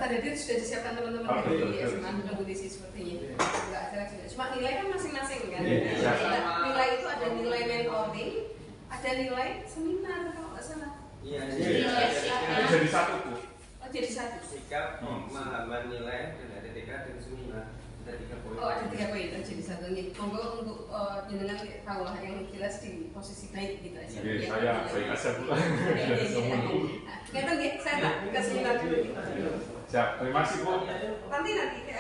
standar itu sudah disiapkan teman-teman dari SMA kondisi seperti ini. Enggak ada juga. Cuma nilai kan masing-masing kan. Nilai itu ada nilai mentoring, ada nilai seminar kalau nggak salah. Iya. Jadi satu Bu. Oh, jadi satu. Sikap, pemahaman nilai dan ada TK dan seminar. Ada 3 poin. Oh, ada 3 poin. Jadi satu nih. Monggo untuk jenengan tahu lah yang jelas di posisi baik gitu aja. Oke, saya baik aja Bu. Kita nggih, saya tak ke seminar dulu. Siap, terima kasih Bu. Nanti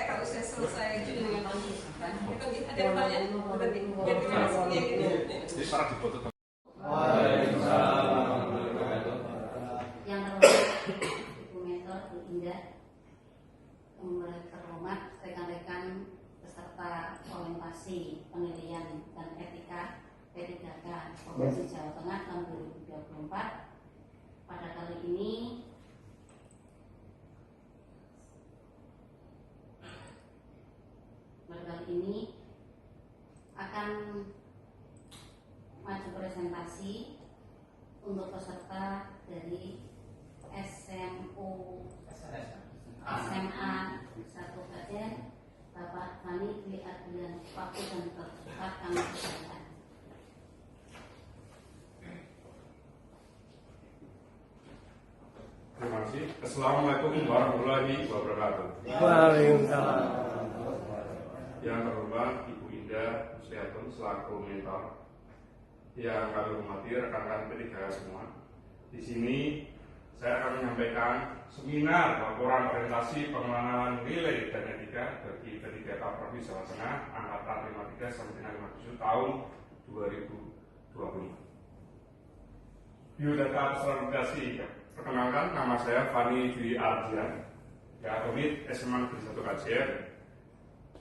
kalau sudah selesai dengan lanjutan, kita nggih ada pertanyaan. Nanti biar kita masuknya gitu. Jadi para difoto. Yang terhormat Bu Mentor, Bu Indah, yang terhormat rekan-rekan peserta orientasi penilaian dan etika P3K Provinsi Jawa Tengah tahun 2024. Pada kali ini akan maju presentasi untuk peserta dari SMA 1 Kajen, Bapak Fani Dwi Ardian, waktu dan tempat kami persilakan. Terima kasih. Assalamualaikum warahmatullahi wabarakatuh. Waalaikumsalam. Yang terhormat Ibu Indah Muslihatun selaku mentor, yang kami hormati rekan-rekan P3K semua. Di sini saya akan menyampaikan seminar laporan orientasi pengenalan nilai dan etika bagi P3K Provinsi Jawa Tengah angkatan 53 sampai 57 tahun 2020. Biodata observasi. Perkenalkan, nama saya Fani Dwi Ardian, Unit SMA 1 Kajen.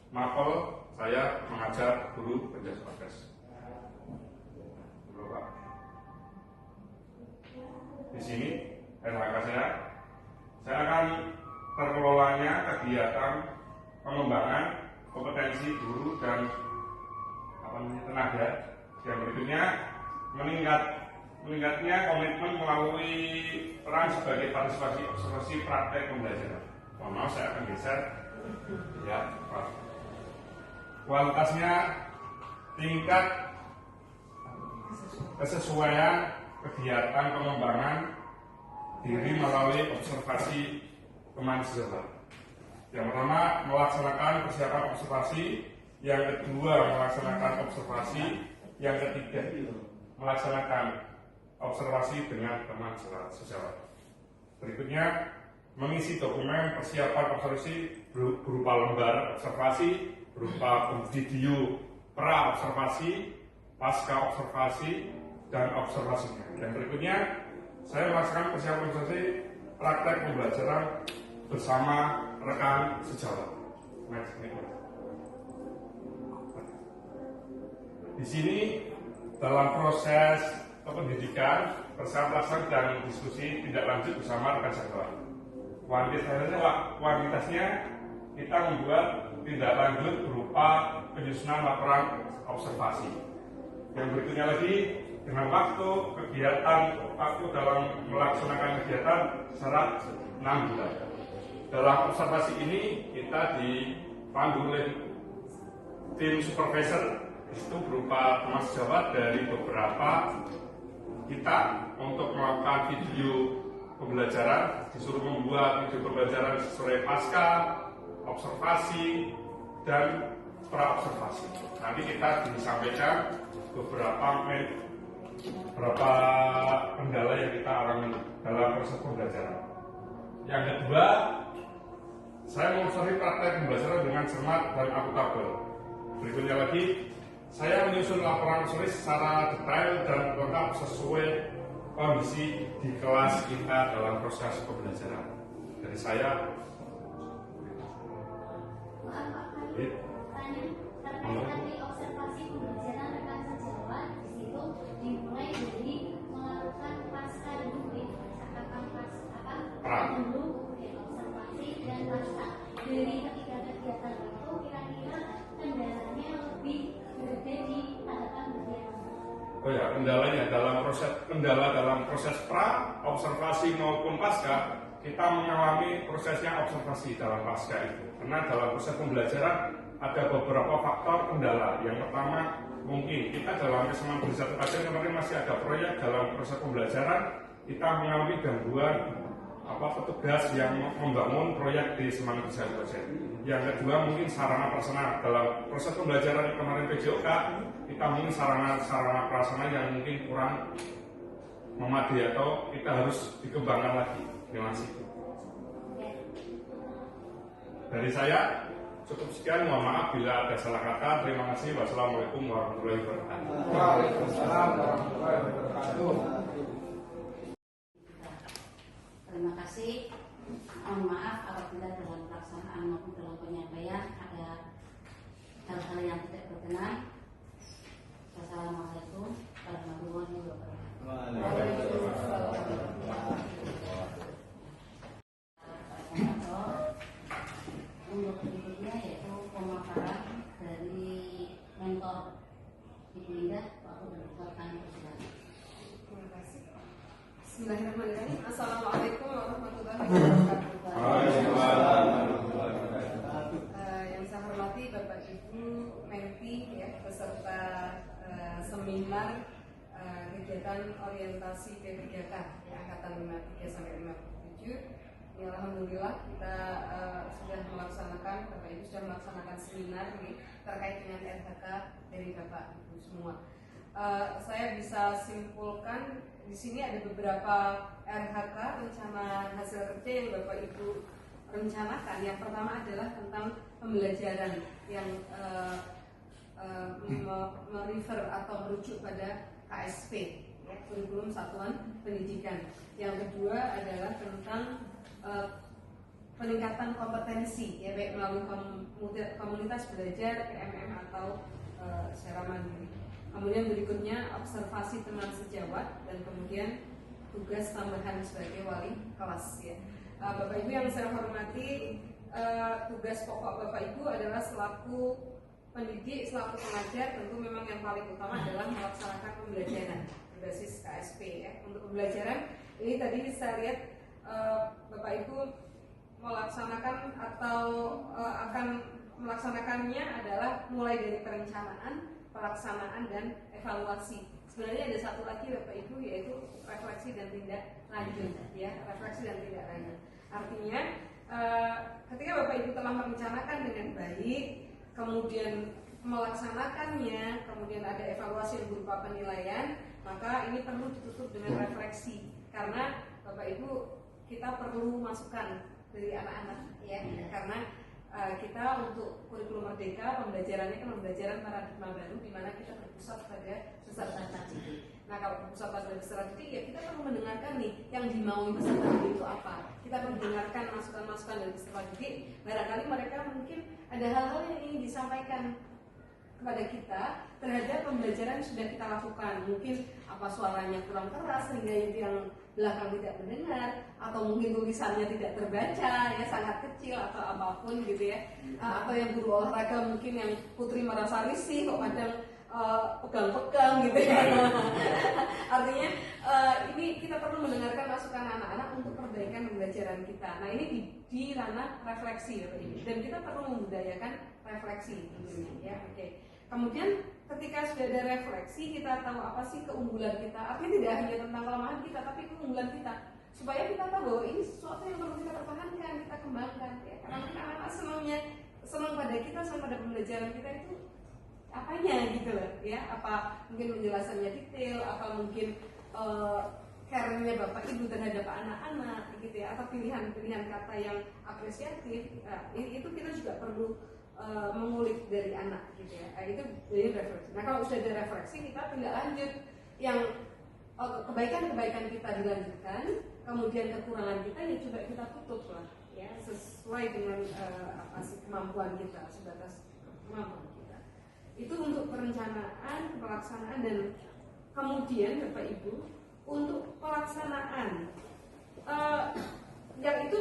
Mapel saya mengajar guru penjas podcast. Di sini RHK saya akan terkelolanya kegiatan pengembangan kompetensi guru dan tenaga. Yang berikutnya meningkatnya komitmen melalui peran sebagai partisipasi observasi praktek pembelajaran. Mohon maaf, saya akan geser. Ya, Pak. Kualitasnya tingkat kesesuaian kegiatan pengembangan diri melalui observasi teman sejawat. Yang pertama, melaksanakan persiapan observasi. Yang kedua, melaksanakan observasi. Yang ketiga, melaksanakan observasi dengan teman sejawat. Berikutnya, mengisi dokumen persiapan observasi berupa lembar observasi, berupa video pra observasi, pasca observasi, dan observasinya. Dan berikutnya, saya melaksanakan persiapan observasi praktek pembelajaran bersama rekan sejawat. Di sini dalam proses pendidikan, persiapan dan diskusi tidak lanjut bersama rekan sejawat. Kuantitasnya kita membuat tindak lanjut berupa penyusunan laporan observasi. Yang berikutnya lagi, dengan waktu dalam melaksanakan kegiatan syarat 6 bulan. Dalam observasi ini kita dipandu oleh tim supervisor, itu berupa teman sejawat dari beberapa kita untuk melakukan video pembelajaran, disuruh membuat video pembelajaran sesuai pasca, observasi, dan pra-observasi. Nanti kita disampaikan beberapa kendala yang kita alami dalam proses pembelajaran. Yang kedua, saya mengobservasi praktek pembelajaran dengan cermat dan akuntabel. Berikutnya lagi, saya menyusun laporan observasi secara detail dan lengkap sesuai kondisi di kelas kita dalam proses pembelajaran. Dari saya, observasi pembelajaran rekan sejawat di situ dimulai dari melakukan pasca dulu, misalkan pasca dulu, observasi dan pasca. Dari ketiga kegiatan itu kira-kira kendalanya lebih berbeda di hadapan bagian. Oh ya, kendala dalam proses pra, observasi maupun pasca, kita mengalami prosesnya observasi dalam pasca itu. Karena dalam proses pembelajaran ada beberapa faktor kendala. Yang pertama, mungkin kita dalam kesamaan bersatu kajian kemarin masih ada proyek dalam proses pembelajaran, kita mengalami gangguan petugas yang membangun proyek di Semangat Bersatu Kajian. Yang kedua, mungkin sarana prasarana dalam proses pembelajaran kemarin PJOK, kita mungkin sarana prasarana yang mungkin kurang memadai atau kita harus dikembangkan lagi. Terima kasih. Dari saya cukup sekian, mohon maaf bila ada salah kata. Terima kasih. Wassalamualaikum warahmatullahi wabarakatuh. Waalaikumsalam warahmatullahi wabarakatuh. Terima kasih. Mohon maaf apabila dalam pelaksanaan maupun dalam penyampaian ada hal-hal yang tidak berkenan. Wassalamualaikum warahmatullahi wabarakatuh. Untuk berikutnya yaitu pemaparan dari mentor Ibu Linda, waktu berdasarkan persilakan. Terima kasih. Bismillahirrahmanirrahim. Assalamualaikum warahmatullahi wabarakatuh. Yang saya hormati Bapak Ibu Menti ya, peserta seminar kegiatan orientasi P3K ya, angkatan 53 sampai 57. Ya, alhamdulillah kita sudah melaksanakan, Bapak Ibu sudah melaksanakan seminar terkait dengan RHK dari Bapak Ibu semua. Saya bisa simpulkan di sini ada beberapa RHK rencana hasil kerja yang Bapak Ibu rencanakan. Yang pertama adalah tentang pembelajaran yang merefer atau merujuk pada KSP ya, kurikulum satuan pendidikan. Yang kedua adalah tentang peningkatan kompetensi ya, baik melalui komunitas belajar PMM atau secara mandiri. Kemudian berikutnya observasi teman sejawat dan kemudian tugas tambahan sebagai wali kelas ya. Bapak Ibu yang saya hormati, tugas pokok Bapak Ibu adalah selaku pendidik, selaku pengajar, tentu memang yang paling utama adalah melaksanakan pembelajaran berbasis KSP ya. Untuk pembelajaran ini tadi saya lihat Bapak Ibu melaksanakan atau akan melaksanakannya adalah mulai dari perencanaan, pelaksanaan dan evaluasi. Sebenarnya ada satu lagi Bapak Ibu yaitu refleksi dan tindak lanjut ya, refleksi dan tindak lanjut. Artinya ketika Bapak Ibu telah merencanakan dengan baik, kemudian melaksanakannya, kemudian ada evaluasi yang berupa penilaian, maka ini perlu ditutup dengan refleksi. Karena Bapak Ibu kita perlu masukan dari anak-anak ya, karena kita untuk kurikulum merdeka pembelajarannya kan pembelajaran paradigma baru di mana kita berpusat pada peserta didik. Nah, kalau berpusat pada peserta didik ya kita perlu mendengarkan nih yang dimaui peserta didik itu apa. Kita perlu mendengarkan masukan-masukan dari peserta didik. Barangkali mereka mungkin ada hal-hal yang ingin disampaikan kepada kita terhadap pembelajaran yang sudah kita lakukan. Mungkin apa suaranya kurang keras sehingga yang belakang tidak mendengar, atau mungkin tulisannya tidak terbaca ya, sangat kecil atau apapun gitu ya, atau yang guru olahraga mungkin yang putri merasa risih kok kadang pegang-pegang gitu ya. Artinya ini kita perlu mendengarkan masukan anak-anak untuk perbaikan pembelajaran kita. Nah ini di ranah refleksi ya, dan kita perlu membudayakan refleksi tentunya ya. Oke. Kemudian ketika sudah ada refleksi, kita tahu apa sih keunggulan kita. Artinya tidak hanya tentang kelemahan kita, tapi keunggulan kita. Supaya kita tahu bahwa ini sesuatu yang perlu kita pertahankan, kita kembangkan. Ya. Karena anak-anak senang pada kita, senang pada pembelajaran kita itu apanya gitu loh. Ya, apa mungkin penjelasannya detail, apa mungkin care-nya Bapak Ibu terhadap anak-anak gitu ya, atau pilihan-pilihan kata yang apresiatif. Nah, itu kita juga perlu mengulik dari anak gitu ya. Itu dari refleksi. Nah kalau sudah ada refleksi, kita tindak lanjut yang kebaikan-kebaikan kita dilanjutkan, kemudian kekurangan kita ya coba kita tutup lah ya, sesuai dengan apa sih kemampuan kita, sebatas kemampuan kita. Itu untuk perencanaan, pelaksanaan, dan kemudian Bapak Ibu untuk pelaksanaan yang itu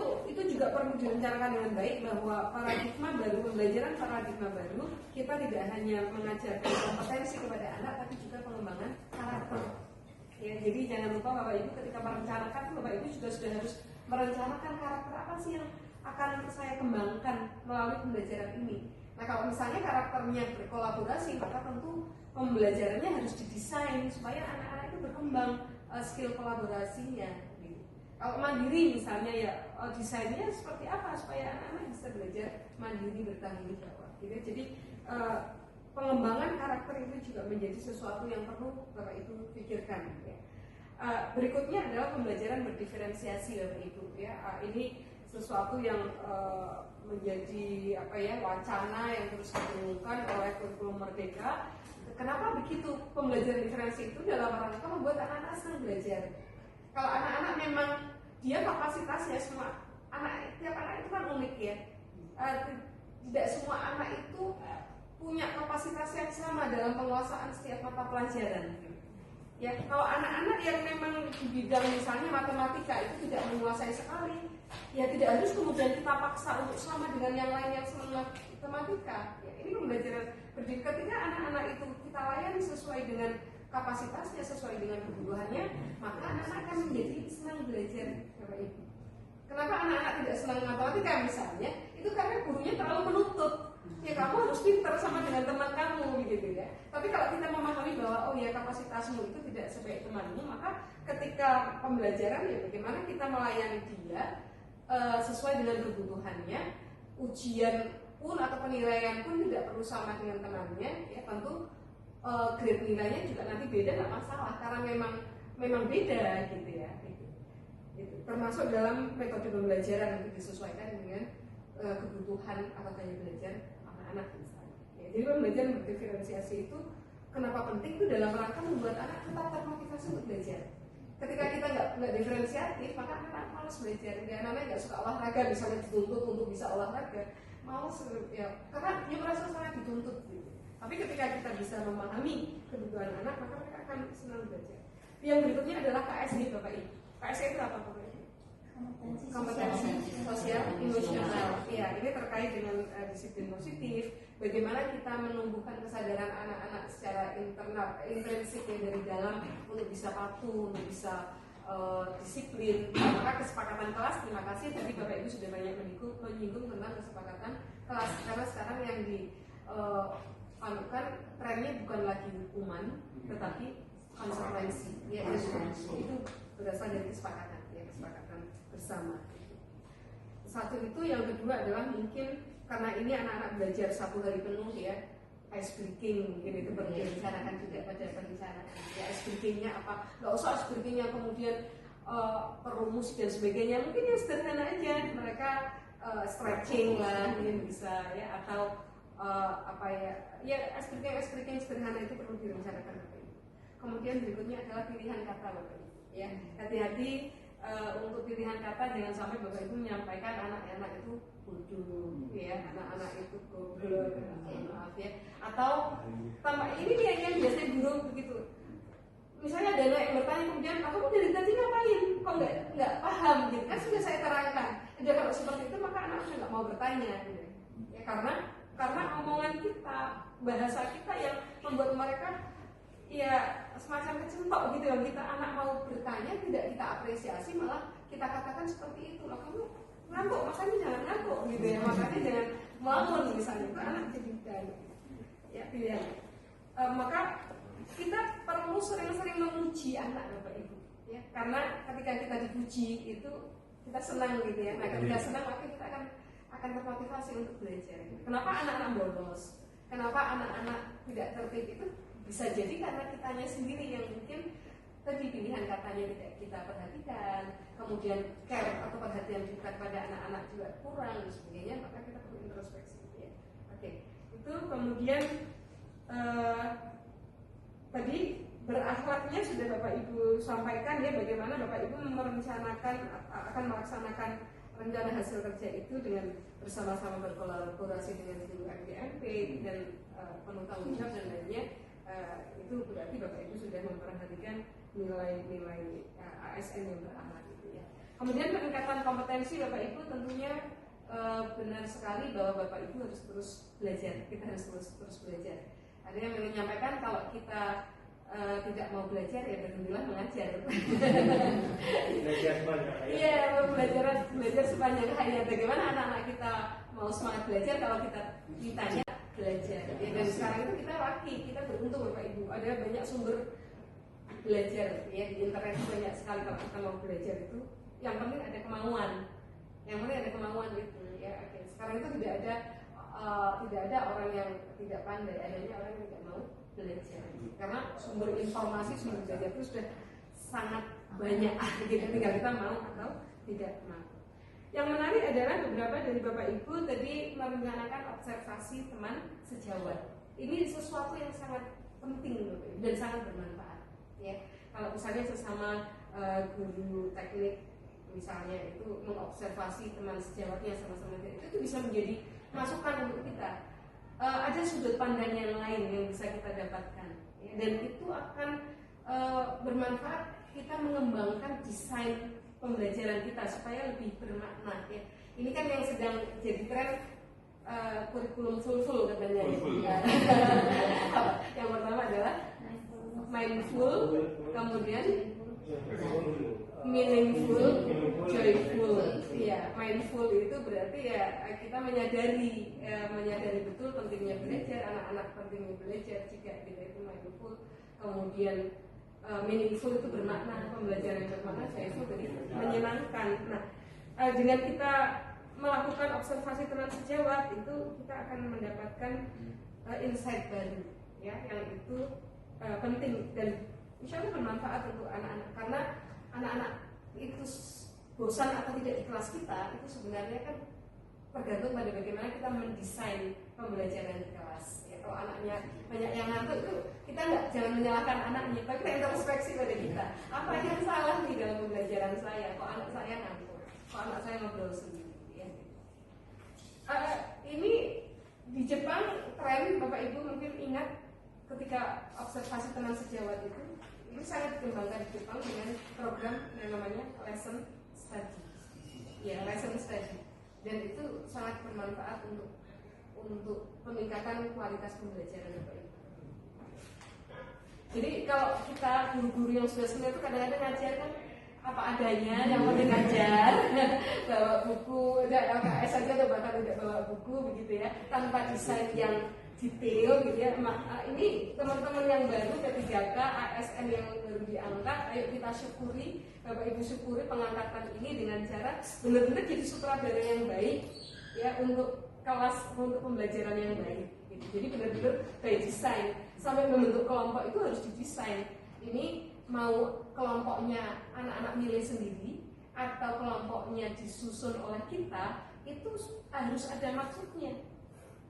juga perlu direncanakan dengan baik bahwa paradigma baru, pembelajaran paradigma baru, kita tidak hanya mengajarkan kompetensi kepada anak, tapi juga pengembangan karakter. Ya, jadi jangan lupa Bapak Ibu ketika merencanakan, Bapak Ibu juga sudah harus merencanakan karakter apa sih yang akan saya kembangkan melalui pembelajaran ini. Nah, kalau misalnya karakternya berkolaborasi, maka tentu pembelajarannya harus didesain supaya anak-anak itu berkembang skill kolaborasinya. Gitu. Kalau mandiri misalnya ya desainnya seperti apa supaya anak-anak bisa belajar mandiri bertanggung jawab. Gitu. Jadi pengembangan karakter itu juga menjadi sesuatu yang perlu Bapak Ibu pikirkan. Ya. Berikutnya adalah pembelajaran berdiferensiasi Bapak Ibu. Ya, ini sesuatu yang menjadi wacana yang terus didengungkan oleh kurikulum Merdeka. Kenapa begitu? Pembelajaran diferensi itu dalam rangka membuat anak-anak senang belajar. Kalau anak-anak memang dia kapasitasnya semua tiap anak itu kan unik ya. Tidak semua anak itu punya kapasitas yang sama dalam penguasaan setiap mata pelajaran. Ya, kalau anak-anak yang memang di bidang misalnya matematika itu tidak menguasai sekali, ya tidak harus kemudian kita paksa untuk sama dengan yang lain yang senang matematika. Ya, ini pembelajaran ketika anak-anak itu kita layani sesuai dengan kapasitasnya, sesuai dengan kebutuhannya, maka anak-anak akan menjadi senang belajar, Bapak Ibu. Kenapa anak-anak tidak senang matematika misalnya? Itu karena gurunya terlalu menuntut. Ya kamu harus pintar sama dengan teman kamu begitu ya. Tapi kalau kita memahami bahwa oh ya kapasitasmu itu tidak sebaik temanmu, maka ketika pembelajaran ya bagaimana kita melayani dia sesuai dengan kebutuhannya. Ujian pun atau penilaian pun tidak perlu sama dengan temannya. Ya tentu grade nilainya juga nanti beda, nggak masalah karena memang beda gitu ya. Gitu. Termasuk dalam metode pembelajaran yang disesuaikan dengan kebutuhan atau gaya belajar anak misalnya. Ya, jadi pembelajaran berdiferensiasi itu kenapa penting itu dalam rangka membuat anak tetap termotivasi untuk belajar. Ketika kita nggak diferensiatif, maka anak malas belajar. Anak-anak nggak suka olahraga, misalnya dituntut untuk bisa olahraga, malas ya karena dia merasa sangat dituntut. Gitu. Tapi ketika kita bisa memahami kebutuhan anak, maka mereka akan senang belajar. Yang berikutnya adalah KSD Bapak Ibu. KSD itu apa Bapak Ibu? Kompetensi sosial emosional. Ya, ini terkait dengan disiplin positif. Bagaimana kita menumbuhkan kesadaran anak-anak secara internal, intrinsik ya dari dalam untuk bisa patuh, untuk bisa disiplin. Maka kesepakatan kelas, terima kasih tadi Bapak Ibu sudah banyak menyinggung tentang kesepakatan kelas. Karena sekarang yang dilakukan trennya bukan lagi hukuman, tetapi konsekuensi. Ya, itu berasal dari kesepakatan bersama. Satu itu, yang kedua adalah mungkin karena ini anak-anak belajar 1 hari penuh ya, ice breaking mungkin itu perlu direncanakan juga pada perencanaan. Ya, ice breakingnya apa? Nggak usah ice breakingnya kemudian perlu musik dan sebagainya. Mungkin yang sederhana aja, mereka stretching lah, mungkin bisa ya, atau ice breaking sederhana itu perlu direncanakan. Kemudian berikutnya adalah pilihan kata Bapak Ibu. Ya, hati-hati untuk pilihan kata, jangan sampai Bapak Ibu menyampaikan anak-anak itu bodoh, ya, anak-anak itu goblok, maaf ya. Atau tambah ini dia yang biasanya guru begitu. Misalnya ada anak yang bertanya kemudian, aku dari tadi ngapain? Kok nggak paham gitu? Kan sudah saya terangkan. Jadi kalau seperti itu maka anak sudah nggak mau bertanya. Gitu. Ya karena omongan kita, bahasa kita yang membuat mereka ya semacam kecentok gitu loh. Kita anak mau bertanya tidak kita apresiasi, malah kita katakan seperti itu. Lah kamu ngantuk, makanya jangan ngantuk gitu ya. Makanya jangan melamun misalnya, itu anak jadi bertanya. Ya pilihan. Maka kita perlu sering-sering memuji anak Bapak Ibu. Ya, karena ketika kita dipuji itu kita senang gitu ya. Nah ketika senang maka kita akan termotivasi untuk belajar. Kenapa anak-anak bolos? Kenapa anak-anak tidak tertib itu? Bisa jadi karena kitanya sendiri yang mungkin tadi pilihan katanya tidak kita perhatikan, kemudian care atau perhatian kita pada anak-anak juga kurang dan sebagainya, maka kita perlu introspeksi. Ya. Oke, itu kemudian tadi berakhlaknya sudah Bapak Ibu sampaikan ya, bagaimana Bapak Ibu akan melaksanakan rencana hasil kerja itu dengan bersama-sama berkolaborasi dengan seluruh MPMP dan penuh tanggung jawab dan lainnya. Itu berarti Bapak Ibu sudah memperhatikan nilai-nilai ASN yang berakhlak gitu ya. Kemudian peningkatan kompetensi Bapak Ibu tentunya benar sekali bahwa Bapak Ibu harus terus belajar. Kita harus terus belajar. Ada yang menyampaikan kalau kita tidak mau belajar ya berhentilah mengajar. Belajar banyak. Iya, belajar sepanjang hayat. Bagaimana anak-anak kita mau semangat belajar kalau kita ditanya belajar? Ya, dan sekarang itu kita laki, kita beruntung Bapak Ibu. Ada banyak sumber belajar ya di internet banyak sekali kalau kita mau belajar itu. Yang penting ada kemauan. Yang penting ada kemauan itu ya. Oke. Sekarang itu tidak ada orang yang tidak pandai, adanya orang yang tidak mau belajar. Karena sumber informasi, sumber belajar itu sudah sangat banyak. Gitu. Tinggal kita mau atau tidak mau. Yang menarik adalah beberapa dari Bapak Ibu tadi merencanakan observasi teman sejawat. Ini sesuatu yang sangat penting Bapak Ibu, dan sangat bermanfaat. Ya, kalau misalnya sesama guru teknik misalnya itu mengobservasi teman sejawatnya sama-sama itu bisa menjadi masukan untuk kita. Ada sudut pandang yang lain yang bisa kita dapatkan, ya, dan itu akan bermanfaat kita mengembangkan desain pembelajaran kita supaya lebih bermakna. Ya. Ini kan yang sedang jadi tren kurikulum full katanya. Ya. Yang pertama adalah mindful, kemudian meaningful, joyful. Ya, mindful itu berarti ya kita menyadari betul pentingnya belajar, anak-anak pentingnya belajar jika kita itu mindful. Kemudian meaningful itu bermakna, pembelajaran yang bermakna, joyful jadi menyenangkan. Nah, dengan kita melakukan observasi teman sejawat itu kita akan mendapatkan insight baru, ya, yang itu penting dan insya Allah bermanfaat untuk anak-anak, karena anak-anak itu bosan atau tidak di kelas kita itu sebenarnya kan tergantung pada bagaimana kita mendesain pembelajaran di kelas. Ya, kalau anaknya banyak yang ngantuk itu kita jangan menyalahkan anaknya, tapi kita introspeksi pada kita. Apa yang salah nih dalam pembelajaran saya? Kok anak saya ngantuk? Kok anak saya ngobrol sendiri? Ya. Ini di Jepang tren Bapak Ibu mungkin ingat ketika observasi teman sejawat itu sangat dikembangkan di Jepang dengan program yang namanya lesson study. Ya, lesson study. Dan itu sangat bermanfaat untuk peningkatan kualitas pembelajaran Bapak Ibu. Jadi kalau kita guru-guru yang sudah senior itu kadang-kadang ngajar kan apa adanya, yang penting ngajar, bawa buku, ada LKS saja atau bahkan tidak bawa buku begitu ya, tanpa desain yang detail gitu ya. Ini teman-teman yang baru P3K, ASN yang baru diangkat, ayo kita syukuri, Bapak Ibu syukuri pengangkatan ini dengan cara benar-benar jadi sutradara yang baik ya untuk kelas, untuk pembelajaran yang baik gitu. Jadi benar-benar by design, sampai membentuk kelompok itu harus didesain. Ini mau kelompoknya anak-anak milih sendiri atau kelompoknya disusun oleh kita, itu harus ada maksudnya.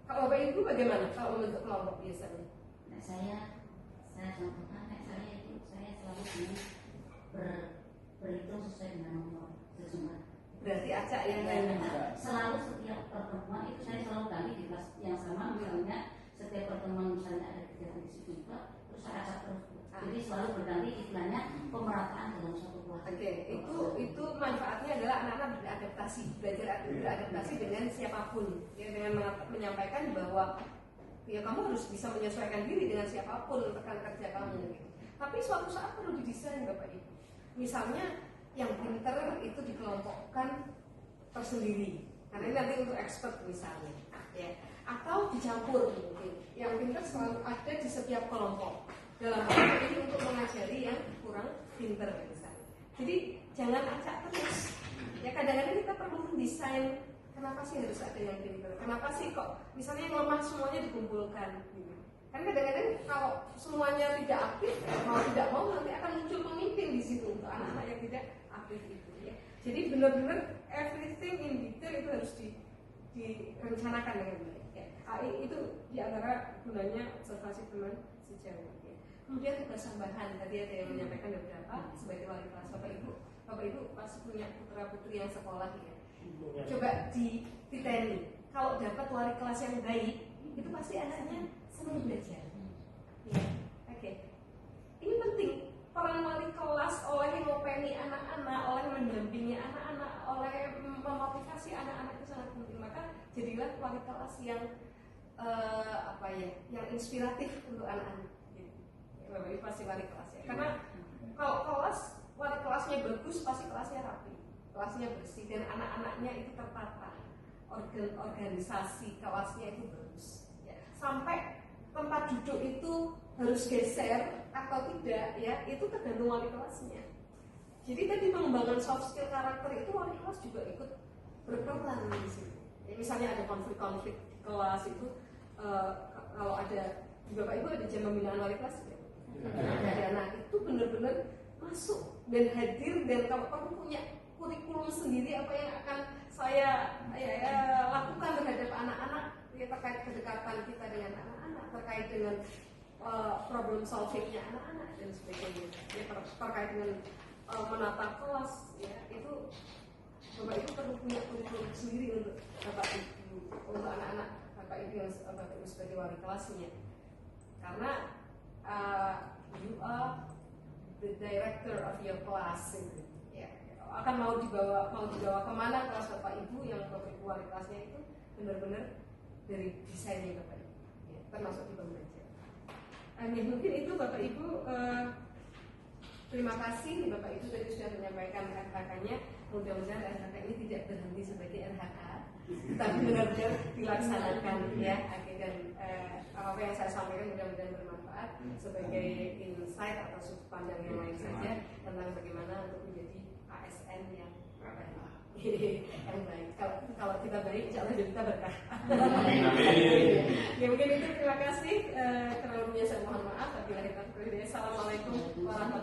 Kalau Bapak Ibu bagaimana kalau membentuk kelompok biasanya? Nah, saya contohkan, saya selalu berhitung sesuai dengan nomor sejumlah. Berarti acak yang lain. Selalu setiap pertemuan itu saya selalu ganti di kelas yang sama, misalnya setiap pertemuan misalnya ada kegiatan di situ juga, terus saya acak terus. Jadi selalu berganti, istilahnya pemerataan dalam suatu kelas. Oke, itu manfaatnya adalah anak-anak beradaptasi, belajar beradaptasi dengan siapapun, ya, dengan menyampaikan bahwa ya kamu harus bisa menyesuaikan diri dengan siapapun rekan kerja kamu. Gitu. Tapi suatu saat perlu didesain Bapak Ibu. Misalnya yang pinter itu dikelompokkan tersendiri, karena ini nanti untuk expert misalnya, ya. Atau dicampur mungkin. Yang pinter selalu ada di setiap kelompok. Dalam hal ini untuk mengajari yang kurang pinter misalnya. Jadi jangan acak terus. Ya kadang-kadang kita perlu mendesain kenapa sih harus ada yang pinter. Kenapa sih kok misalnya yang lemah semuanya dikumpulkan. Gitu. Kan kadang-kadang kalau semuanya tidak aktif, mau tidak mau nanti akan muncul pemimpin di situ untuk anak-anak yang tidak aktif itu. Ya. Jadi benar-benar everything in detail itu harus direncanakan dengan baik. Ya. Itu diantara gunanya observasi teman sejawat. Kemudian tugas tambahan, tadi ada yang menyampaikan beberapa sebagai wali kelas. Bapak Ibu pasti punya putra putri yang sekolah ya. Coba diteni, kalau dapat wali kelas yang baik, itu pasti anaknya senang belajar. Ya, oke. Ini penting peran wali kelas oleh ngopeni anak-anak, oleh mendampingi anak-anak, oleh memotivasi anak-anak itu sangat penting. Maka jadilah wali kelas yang yang inspiratif untuk anak-anak. Bapak Ibu pasti wali kelas ya. Karena kalau kelas wali kelasnya bagus, pasti kelasnya rapi, kelasnya bersih, dan anak-anaknya itu tertata. Organisasi kelasnya itu bagus. Ya. Sampai tempat duduk itu harus geser atau tidak, ya itu tergantung wali kelasnya. Jadi tadi pengembangan soft skill karakter itu wali kelas juga ikut berperan di situ. Ya, misalnya ada konflik-konflik di kelas itu, kalau ada di Bapak Ibu ada jam pembinaan wali kelas ya? Ada. Nah itu benar-benar masuk dan hadir, dan kalau kamu punya kurikulum sendiri apa yang akan saya lakukan terhadap anak-anak ya, terkait kedekatan kita dengan anak-anak, terkait dengan problem solvingnya anak-anak dan sebagainya ya, terkait dengan menata kelas ya, itu Bapak Ibu perlu punya kurikulum sendiri untuk Bapak Ibu, untuk anak-anak Bapak Ibu yang Bapak Ibu sebagai wali kelasnya, karena you are the director of your class gitu. Ya, akan mau dibawa kemana kelas Bapak Ibu yang Bapak Ibu wali kelasnya itu benar-benar dari desainnya Bapak Ibu ya, termasuk di pembelajaran. Mungkin itu Bapak Ibu, terima kasih Bapak Ibu tadi sudah menyampaikan RHK-nya. Mudah-mudahan RHK ini tidak berhenti sebagai RHK, tapi benar-benar dilaksanakan ya. Dan apa yang saya sampaikan mudah-mudahan bermanfaat sebagai insight atau sudut pandang yang lain saja tentang bagaimana untuk menjadi ASN yang baik. Kalau kita baik, insya Allah kita berkah. Ya mungkin itu, terima kasih. Kurang lebihnya saya mohon maaf. Assalamualaikum warahmatullahi wabarakatuh.